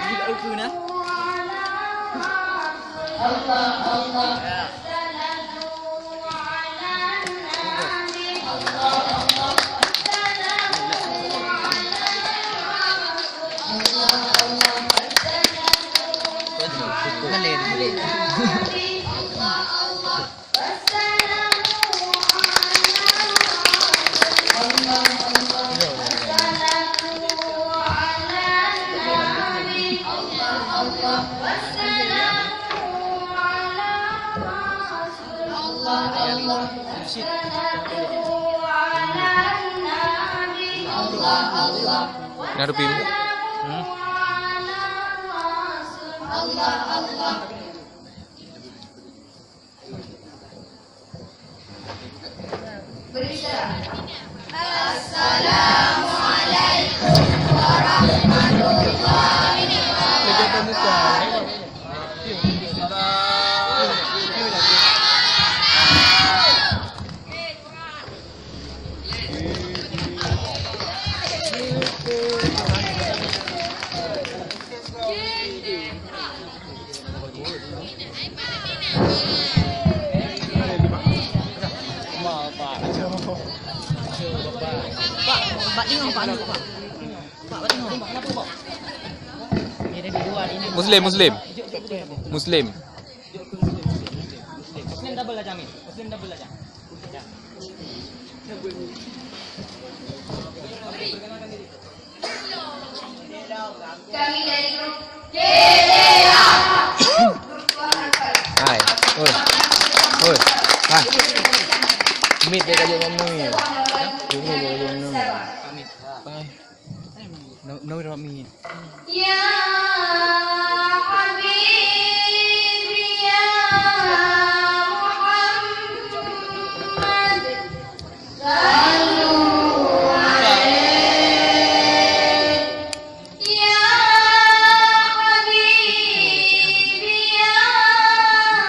Juga lucu nah. Ngarepin. Assalamualaikum warahmatullahi Pak tengok Pak ni Pak. Pak tengok. Kenapa Pak? Ni ada dua ini. Muslim. Muslim double aja Min. Muslim double aja. Ya. Kami dari grup GDA. Hai. Oi. Hai. Meet dia kaji ngomong ni. Ini dia kaji ngomong. Bye. No, not me. Ya Habibi ya Muhammad sallu alaihi ya Habibi ya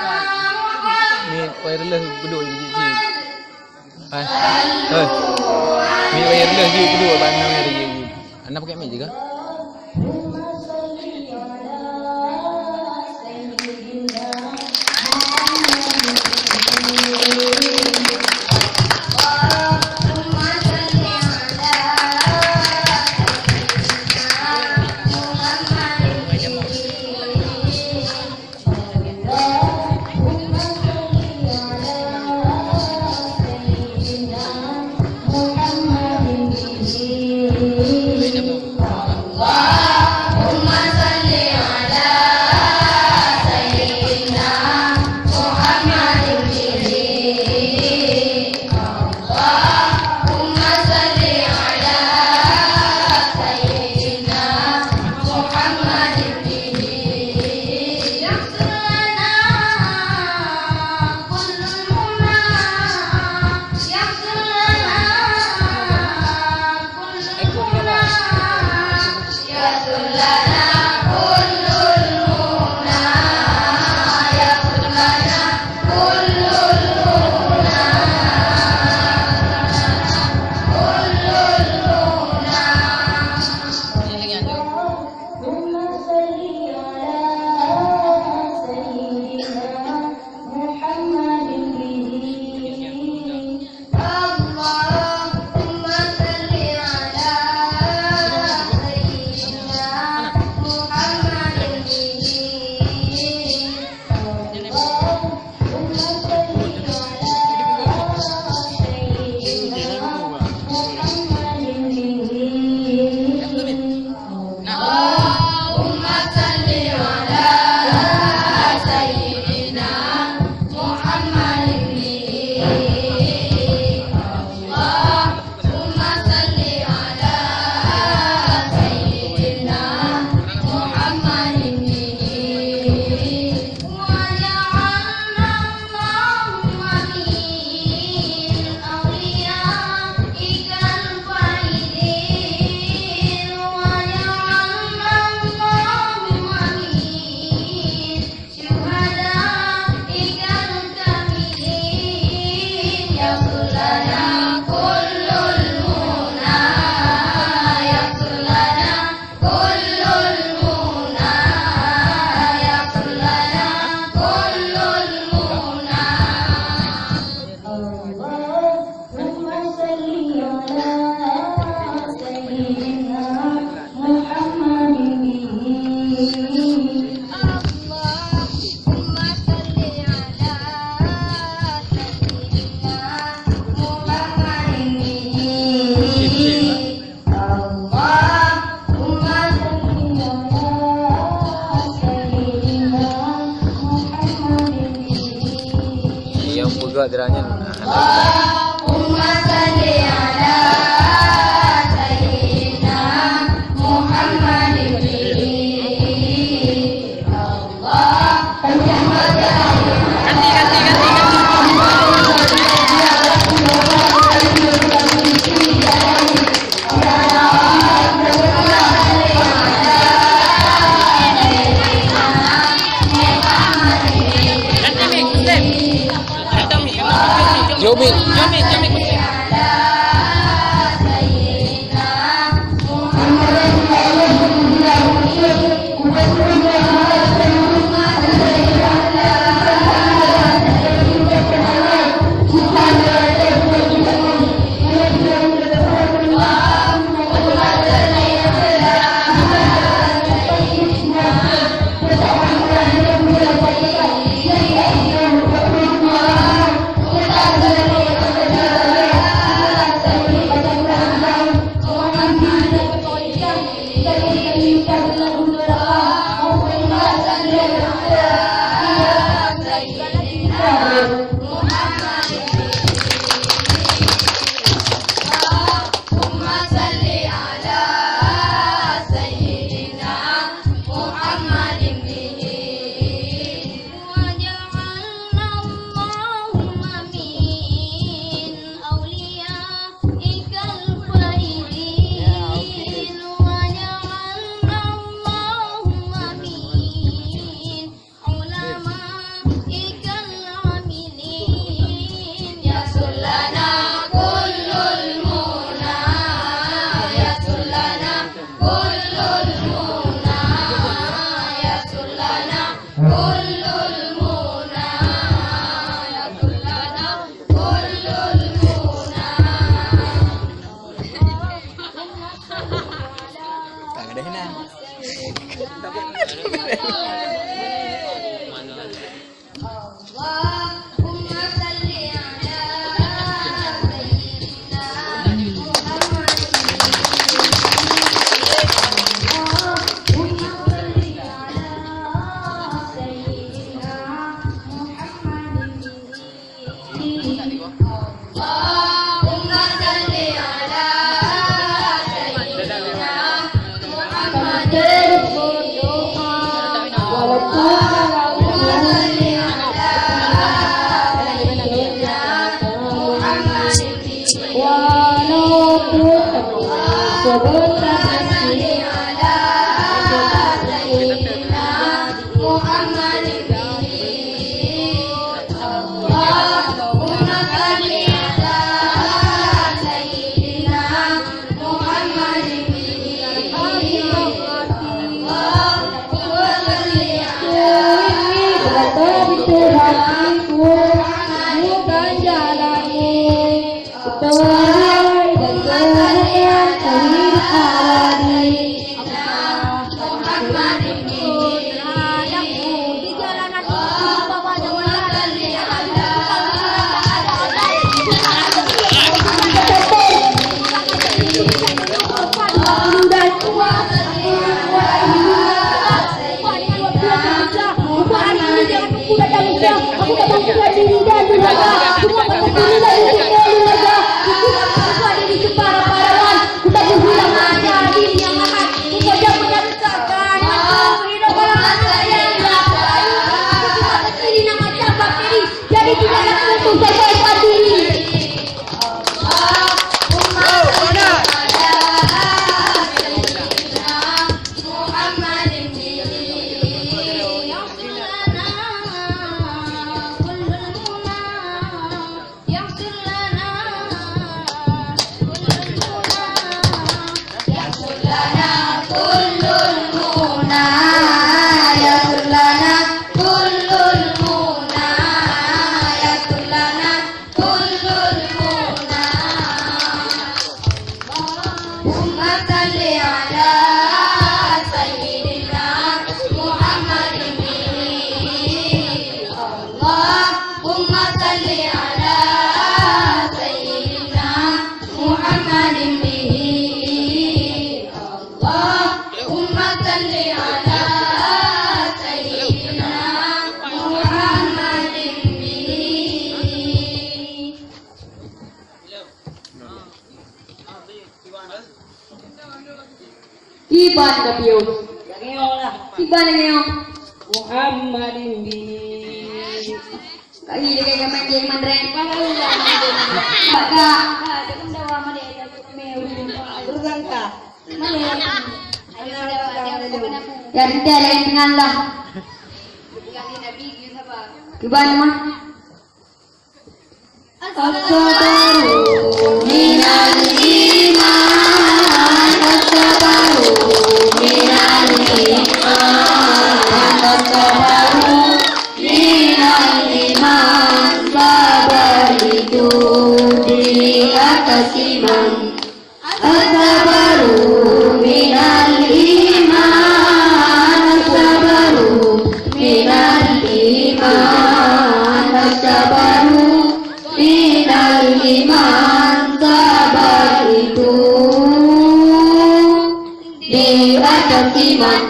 Muhammad. Ni wireless duduk di sini. Hai. Ni wireless je duduk bandang ni dia. Anda pakai mic juga? geraknya. Allahumma salli ala sayyidina Muhammadin Allahumma Jomi. Allahumma salli ala sayyidina Iban kapiyo. Yang Iban ngayon. Muhammadin bin Kali dia kayak main game mandreng. Maka Bersangka Ya kita lain dengan lah. Iban mah. As-sabaru minal iman. As-sabaru minal iman. As-sabaru minal iman. Sabar itu di atas iman. As-sabaru minal iman. As-sabaru minal iman. As-sabaru minal iman. Sabar itu di atas iman.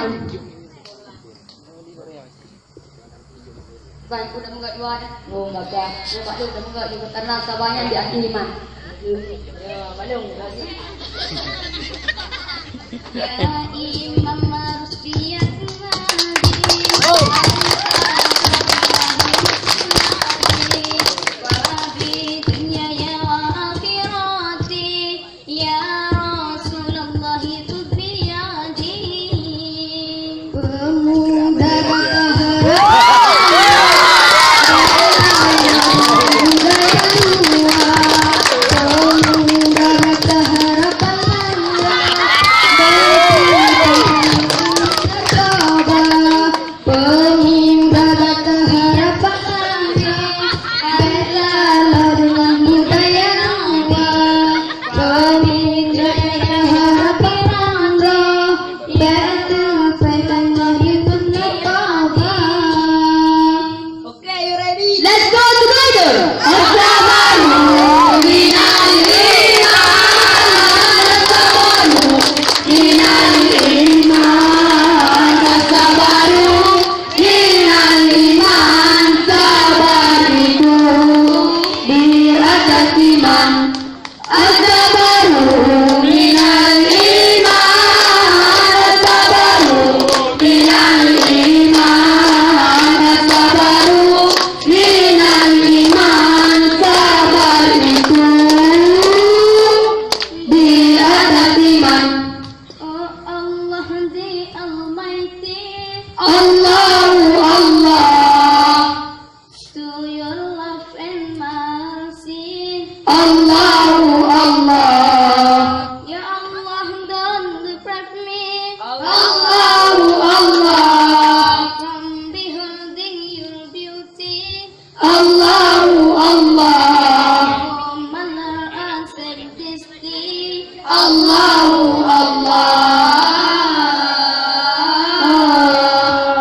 Baik, udah enggak dua dah. Oh, enggak dah. Pak Lu udah enggak juga karena sabarnya di atas iman. Ya, balung. Ya imam harus biar Let's go together. As-sabaru minal iman. As-sabaru minal iman. As-sabaru minal iman. Sabar itu di atas iman. As-sabaru minal iman. As-sabaru minal iman. As-sabaru minal iman. Sabar itu di atas iman. Oh Allah the Almighty, Allahu Allah, to your love and mercy. Allahu Allah, Ya Allah, don't deprive me Allahu Allah, from beholding your beauty. Allahu Allah, Oh, manner and majesty. Allahu Allah.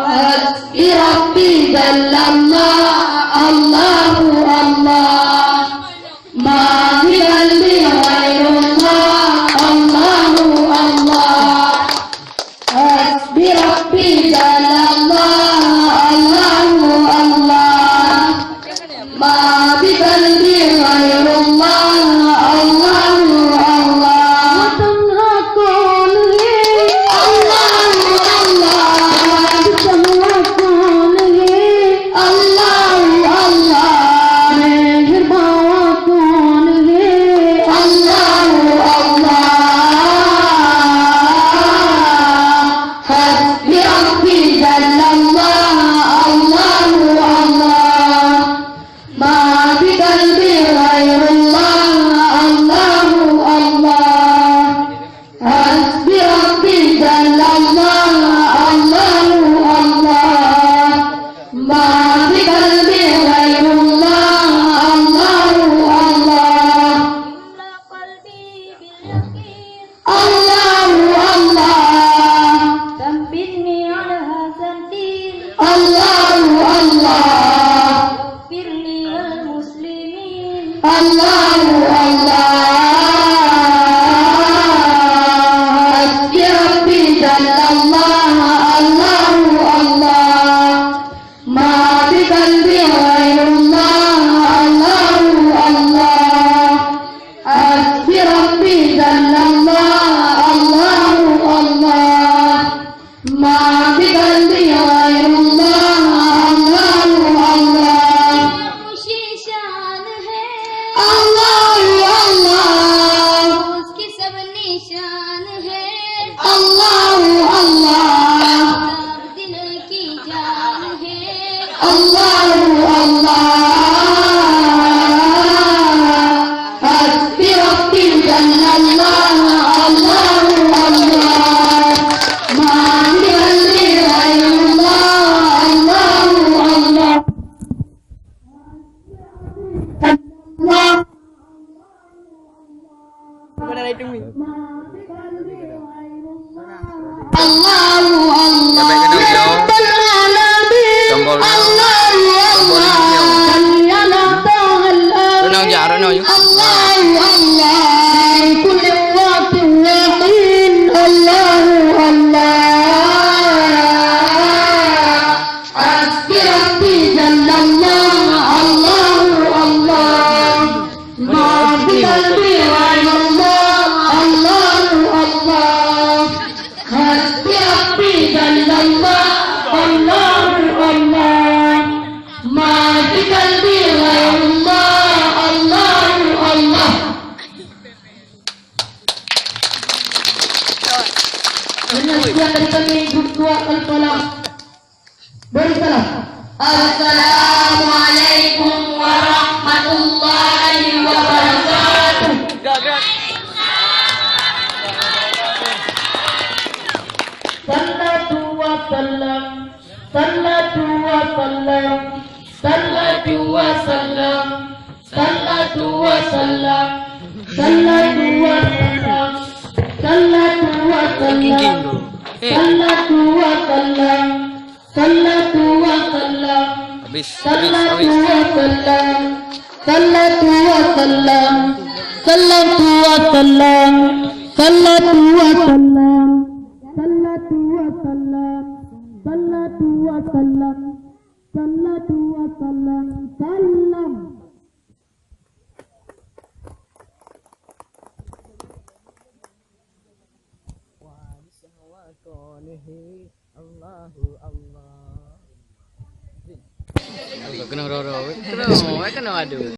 Hasbi Rabbi Jallallah, Allahu Allah. Ma fi qalbi ghayrullah, Allahu Allah. Dengan sekian dari kami grup 2 Al-Falah. Beri salam. Assalamualaikum warahmatullahi wabarakatuh. Salatu wa salam, salatu wa salam, salatu wa salam, salatu wa salam, salatu wa salam, salatu wa salam, salatu wa salam, salatu wa salam, Habis. salatu wa salam, salatu wa salam, salatu wa salam, salatu wa salam. Salatu wa salam, salatu wa salam, salatu wa salam, salam. Kena roro. Kena adu.